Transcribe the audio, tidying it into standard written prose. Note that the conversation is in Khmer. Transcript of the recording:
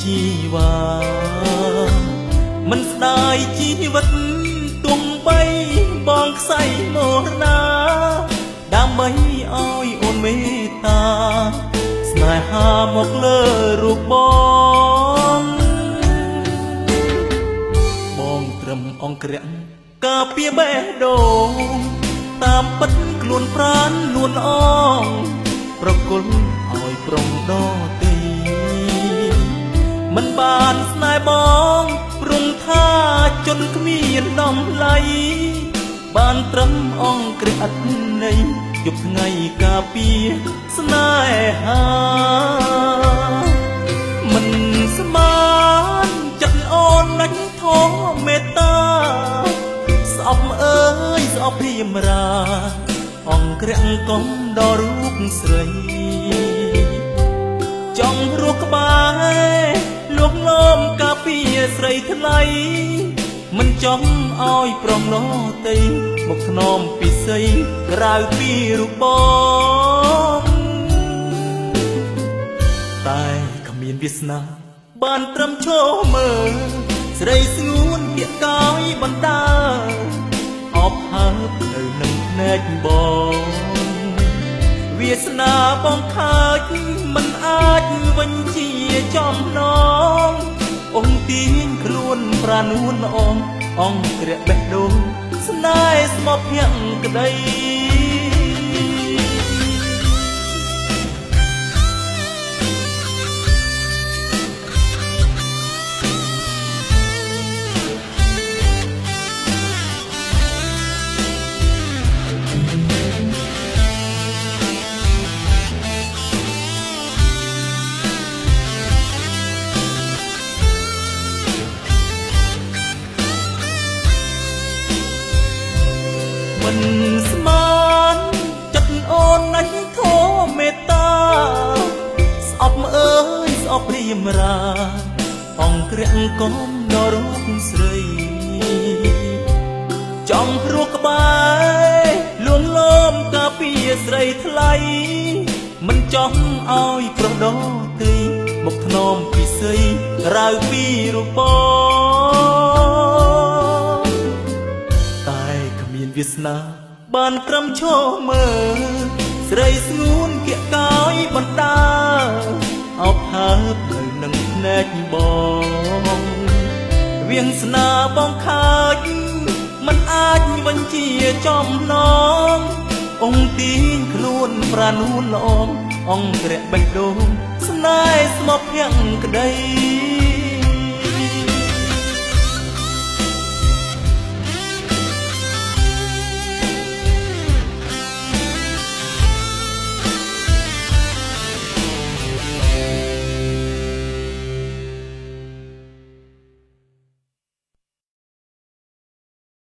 ជីវ៉ាមិនស្ដាយជីវិតទំបីបងខ្សែមរណាដើម្បីឲ្យអូនមេត្តាស្នេហាមកលើរូបបងត្រឹមអង្គរៈការពារបេះដូងតាមពិតខ្លួនប្រាណលួនអងប្រគល់ឲ្យប្រុងដទីមិនបានស្នេហ៍បងព្រមថាជន់គ្មានតម្លៃបានត្រឹមអង្គរៈឥតន័យយប់ថ្ងៃការពារស្នេហាមិនស្មានចិត្តអូនណាច់ធម៌មេត្តាស្អប់អើយស្អប់ព្រាមរាអង្គរៈកុំដល់រូបស្រីចង់រស់ក្បែរលួងលោមការពារស្រីថ្លៃមិនចង់ឲ្យប្រំណោតីមកធ្នមពិសីក្រៅពីរូបបងតែគ្មានវាសនាបានត្រឹមឈរមើលស្រីស្ងួនពាក្យកោយបណ្ដាអបហើបនៅនឹងភ្នែកបងវាសនាបងខើចមិនអាចវិញជាចំណងអង្គទាញខ្លួនប្រានួនអងអង្គរៈបេះដូងស្នេហ៍ស្មោះភក្តីមិនស្មានចិត្តអូនណាច់ធម៌មេត្តាស្អប់អើយស្អប់ព្រាមរាអង្គរៈកុំដល់រូបស្រីចង់រស់ក្បែរលួងលោមការពារស្រីថ្លៃមិនចង់ឲ្យប្រុសដទៃមកធ្នមពិសីក្រៅពីរូបបងតែគ្មានវាសនាបានត្រឹមឈរមើលស្រីស្ងួនពាក្យកោយបណ្ដាអបហើបនៅនឹងភ្នែកបងវាងស្នាបងខើចមិនអាចវិញជាចំណងអង្គទាញខ្លួនប្រានួនល្អអង្គរៈបេះដូងស្នេហ៍ស្មោះភក្តី